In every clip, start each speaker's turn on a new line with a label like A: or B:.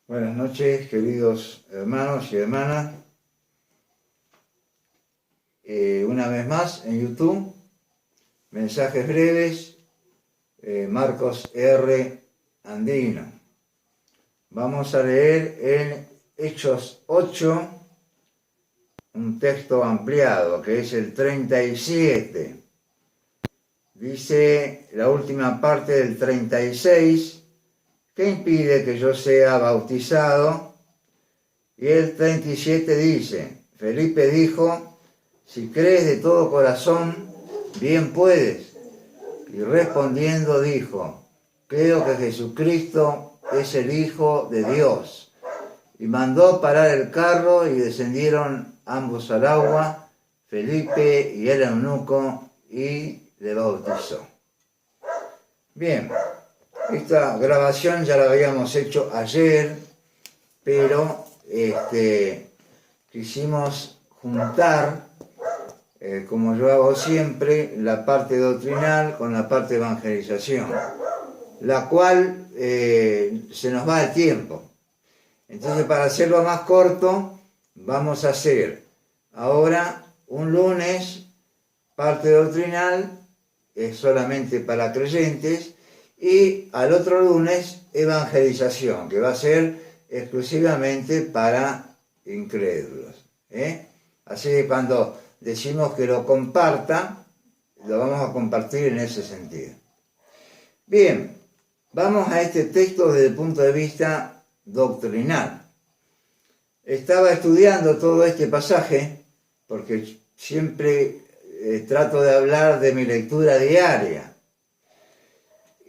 A: Buenas noches, queridos hermanos y hermanas. Una vez más en YouTube, mensajes breves, Marcos R. Andino. Vamos a leer en Hechos 8, un texto ampliado, que es el 37. Dice la última parte del 36, ¿qué impide que yo sea bautizado? Y el 37 dice, Felipe dijo, si crees de todo corazón, bien puedes. Y respondiendo dijo, creo que Jesucristo es el Hijo de Dios. Y mandó parar el carro y descendieron ambos al agua, Felipe y el eunuco, y le bautizó. Bien, esta grabación ya la habíamos hecho ayer, pero quisimos juntar, como yo hago siempre, la parte doctrinal con la parte de evangelización, la cual se nos va el tiempo. Entonces, para hacerlo más corto, vamos a hacer ahora un lunes, parte doctrinal, es solamente para creyentes, y al otro lunes, evangelización, que va a ser exclusivamente para incrédulos. Así que cuando decimos que lo comparta, lo vamos a compartir en ese sentido. Bien, vamos a este texto desde el punto de vista doctrinal. Estaba estudiando todo este pasaje, porque siempre trato de hablar de mi lectura diaria.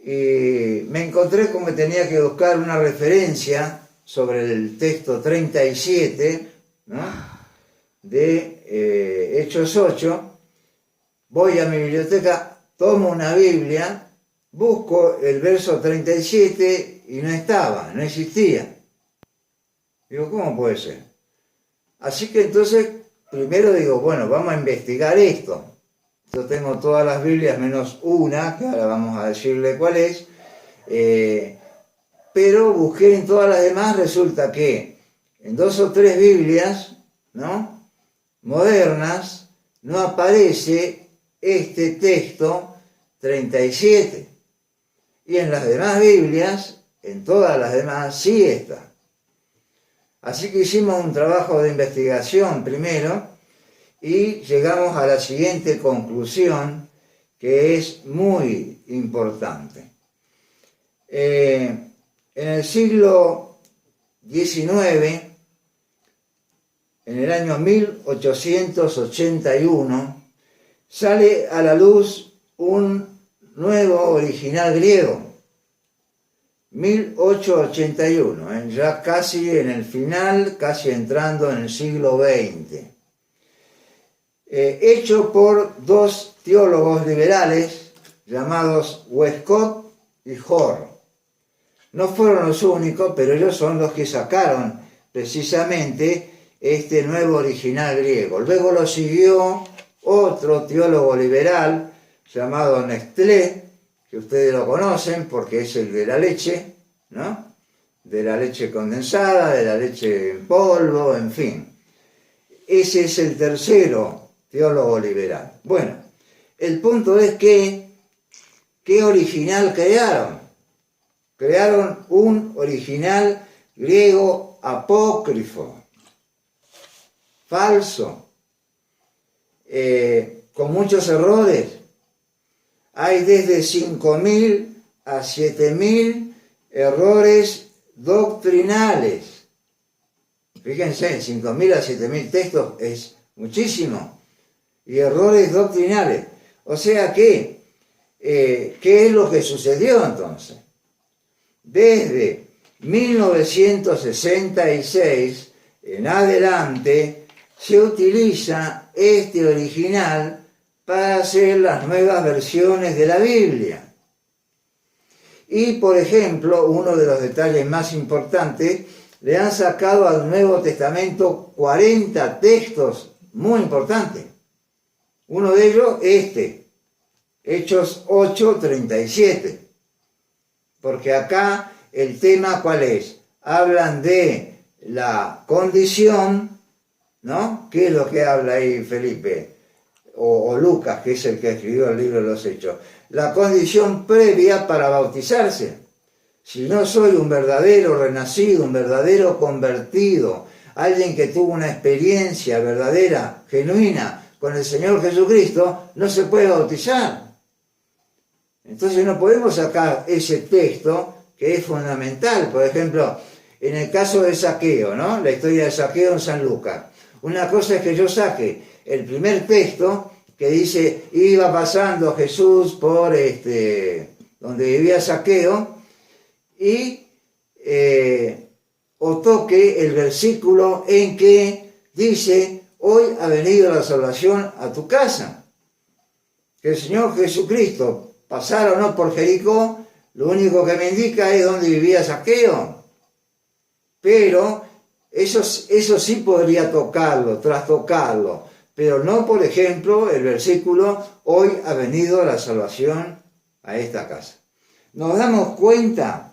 A: Y me encontré con que tenía que buscar una referencia sobre el texto 37, ¿no?, de Hechos 8. Voy a mi biblioteca, tomo una Biblia, busco el verso 37 y no estaba, no existía. Digo, ¿cómo puede ser? Así que entonces, primero digo, bueno, vamos a investigar esto. Yo tengo todas las Biblias menos una, que ahora vamos a decirle cuál es, pero busqué en todas las demás, resulta que en 2 o 3 Biblias, ¿no?, modernas, no aparece este texto 37. Y en las demás Biblias, en todas las demás, sí está. Así que hicimos un trabajo de investigación primero, y llegamos a la siguiente conclusión, que es muy importante. En el siglo XIX, en el año 1881, sale a la luz un nuevo original griego. 1881, ya casi en el final, casi entrando en el siglo XX. Hecho por 2 teólogos liberales llamados Westcott y Hoare. No fueron los únicos, pero ellos son los que sacaron precisamente este nuevo original griego. Luego lo siguió otro teólogo liberal llamado Nestlé, que ustedes lo conocen porque es el de la leche, ¿no?, de la leche condensada, de la leche en polvo, en fin. Ese es el tercero teólogo liberal. Bueno, el punto es que, ¿qué original crearon? Crearon un original griego apócrifo, falso, con muchos errores. Hay desde 5.000 a 7.000 errores doctrinales. Fíjense, 5.000 a 7.000 textos es muchísimo. Y errores doctrinales. O sea que, ¿qué es lo que sucedió entonces? Desde 1966 en adelante se utiliza este original para hacer las nuevas versiones de la Biblia. Y, por ejemplo, uno de los detalles más importantes, le han sacado al Nuevo Testamento 40 textos muy importantes. Uno de ellos, Hechos 8:37. Porque acá el tema, ¿cuál es? hablan de la condición, ¿no? ¿Qué es lo que habla ahí Felipe? O Lucas, que es el que escribió el libro de los Hechos. La condición previa para bautizarse. Si no soy un verdadero renacido, un verdadero convertido, alguien que tuvo una experiencia verdadera, genuina, con el Señor Jesucristo, no se puede bautizar. Entonces no podemos sacar ese texto que es fundamental. Por ejemplo, en el caso de Zaqueo, ¿no? La historia de Zaqueo en San Lucas. Una cosa es que yo saque el primer texto que dice, iba pasando Jesús por donde vivía Zaqueo, y o toque el versículo en que dice, hoy ha venido la salvación a tu casa. Que el Señor Jesucristo pasara o no por Jericó, lo único que me indica es dónde vivía Zaqueo. Pero eso sí podría tocarlo, trastocarlo, pero no, por ejemplo, el versículo, hoy ha venido la salvación a esta casa. Nos damos cuenta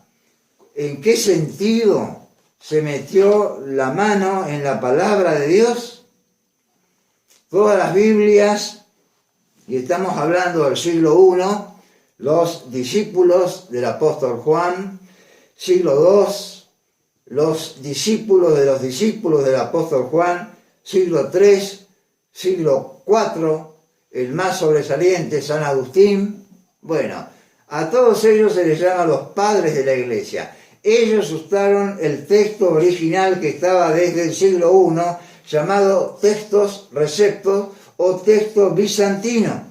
A: en qué sentido se metió la mano en la palabra de Dios. Todas las Biblias, y estamos hablando del siglo I, los discípulos del apóstol Juan, siglo II, los discípulos del apóstol Juan, siglo III, siglo IV, el más sobresaliente, San Agustín. Bueno, a todos ellos se les llama los padres de la Iglesia. Ellos usaron el texto original que estaba desde el siglo I, llamado textos receptos o texto bizantino.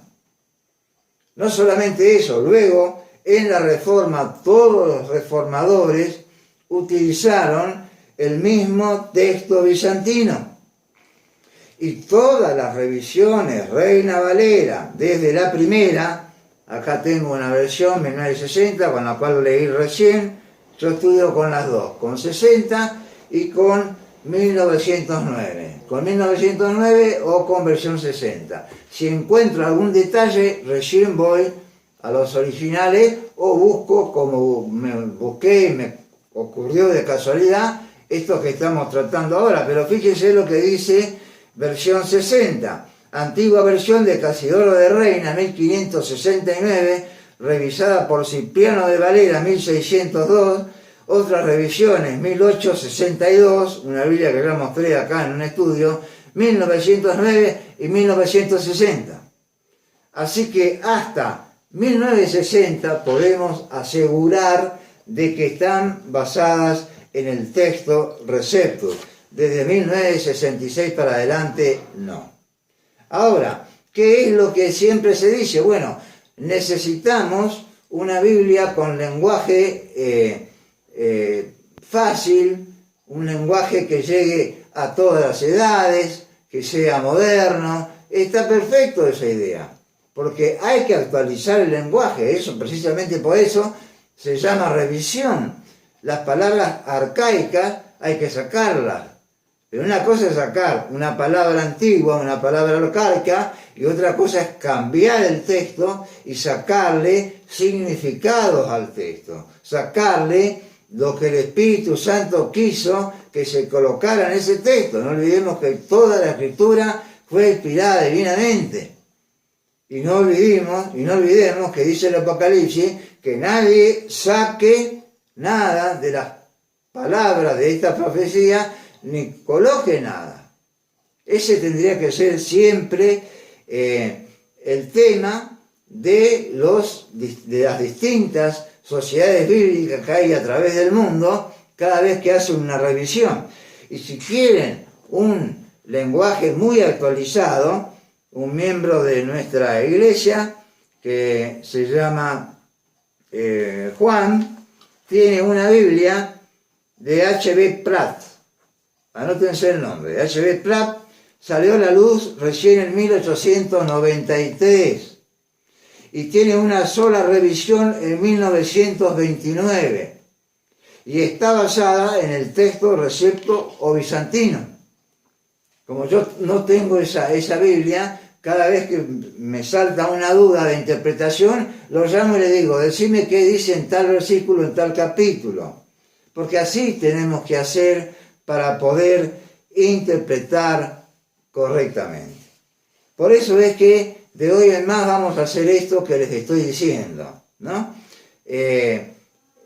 A: No solamente eso, luego en la Reforma todos los reformadores utilizaron el mismo texto bizantino. Y todas las revisiones, Reina Valera, desde la primera, acá tengo una versión 1960 con la cual leí recién, yo estudio con las dos, con 60 y con 1909. Con 1909 o con versión 60. Si encuentro algún detalle, recién voy a los originales o busco, como me busqué y me ocurrió de casualidad, esto que estamos tratando ahora. Pero fíjense lo que dice versión 60. Antigua versión de Casidoro de Reina, 1569, revisada por Cipriano de Valera, 1602, otras revisiones, 1862, una Biblia que ya mostré acá en un estudio, 1909 y 1960. Así que hasta 1960 podemos asegurar de que están basadas en el texto Receptus. Desde 1966 para adelante, no. Ahora, ¿qué es lo que siempre se dice? Bueno, necesitamos una Biblia con lenguaje fácil, un lenguaje que llegue a todas las edades, que sea moderno. Está perfecto esa idea, porque hay que actualizar el lenguaje. Eso, precisamente por eso se llama revisión. Las palabras arcaicas hay que sacarlas. Pero una cosa es sacar una palabra antigua, una palabra arcaica, y otra cosa es cambiar el texto y sacarle significados al texto, sacarle lo que el Espíritu Santo quiso que se colocara en ese texto. No olvidemos que toda la Escritura fue inspirada divinamente. Y no olvidemos que dice el Apocalipsis que nadie saque nada de las palabras de esta profecía ni coloque nada. Ese tendría que ser siempre el tema de las distintas sociedades bíblicas que hay a través del mundo cada vez que hacen una revisión. Y si quieren un lenguaje muy actualizado, un miembro de nuestra iglesia que se llama Juan, tiene una Biblia de H.B. Pratt. Anótense el nombre. H.B. Pratt salió a la luz recién en 1893 y tiene una sola revisión en 1929 y está basada en el texto recepto o bizantino. Como yo no tengo esa Biblia, cada vez que me salta una duda de interpretación, lo llamo y le digo, decime qué dice en tal versículo, en tal capítulo. porque así tenemos que hacer para poder interpretar correctamente. Por eso es que de hoy en más vamos a hacer esto que les estoy diciendo, ¿no? En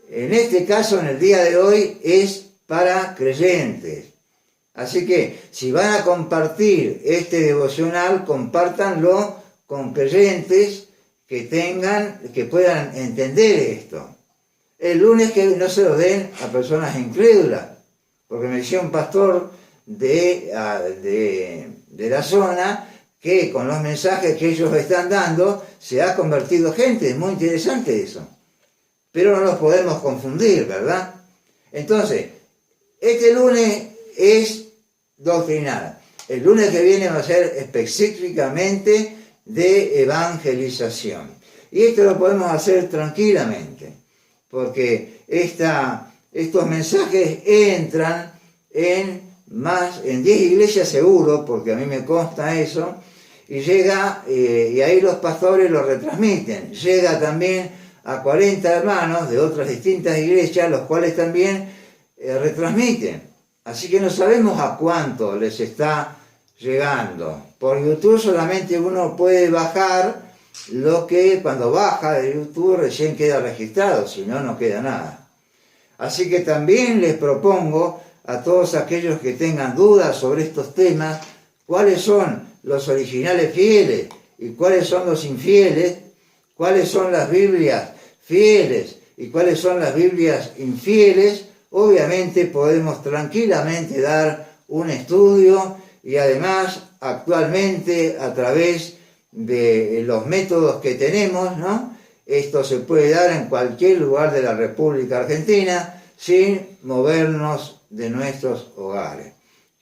A: este caso, en el día de hoy, es para creyentes. Así que si van a compartir este devocional, compártanlo con creyentes que puedan entender esto. El lunes que no se lo den a personas incrédulas, porque me decía un pastor de la zona que con los mensajes que ellos están dando se ha convertido gente. Es muy interesante eso. Pero no los podemos confundir, ¿verdad? Entonces, este lunes es doctrinal. El lunes que viene va a ser específicamente de evangelización. Y esto lo podemos hacer tranquilamente, porque estos mensajes entran en 10 iglesias seguro, porque a mí me consta eso, y llega, y ahí los pastores lo retransmiten. Llega también a 40 hermanos de otras distintas iglesias, los cuales también retransmiten. Así que no sabemos a cuánto les está llegando. Por YouTube solamente uno puede bajar lo que cuando baja de YouTube recién queda registrado, si no, no queda nada. Así que también les propongo a todos aquellos que tengan dudas sobre estos temas, cuáles son los originales fieles y cuáles son los infieles, cuáles son las Biblias fieles y cuáles son las Biblias infieles. Obviamente podemos tranquilamente dar un estudio y además actualmente a través de los métodos que tenemos, ¿no? Esto se puede dar en cualquier lugar de la República Argentina sin movernos de nuestros hogares.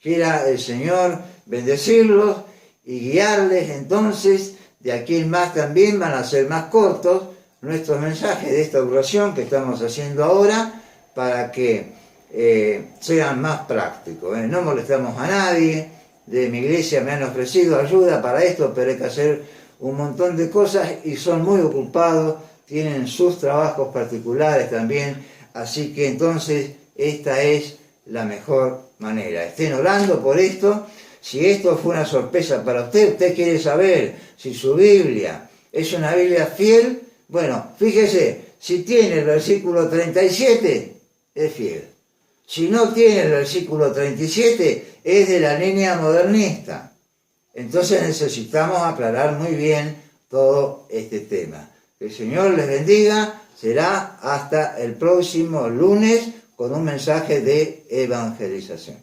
A: Quiera el Señor bendecirlos y guiarles. Entonces, de aquí en más también van a ser más cortos nuestros mensajes de esta oración que estamos haciendo ahora, para que sean más prácticos. No molestamos a nadie. De mi iglesia me han ofrecido ayuda para esto, pero hay que hacer un montón de cosas y son muy ocupados, tienen sus trabajos particulares también, así que entonces esta es la mejor manera. Estén orando por esto. Si esto fue una sorpresa para usted quiere saber si su Biblia es una Biblia fiel, bueno, fíjese, si tiene el versículo 37, es fiel. Si no tiene el versículo 37, es de la línea modernista. Entonces necesitamos aclarar muy bien todo este tema. Que el Señor les bendiga. Será hasta el próximo lunes con un mensaje de evangelización.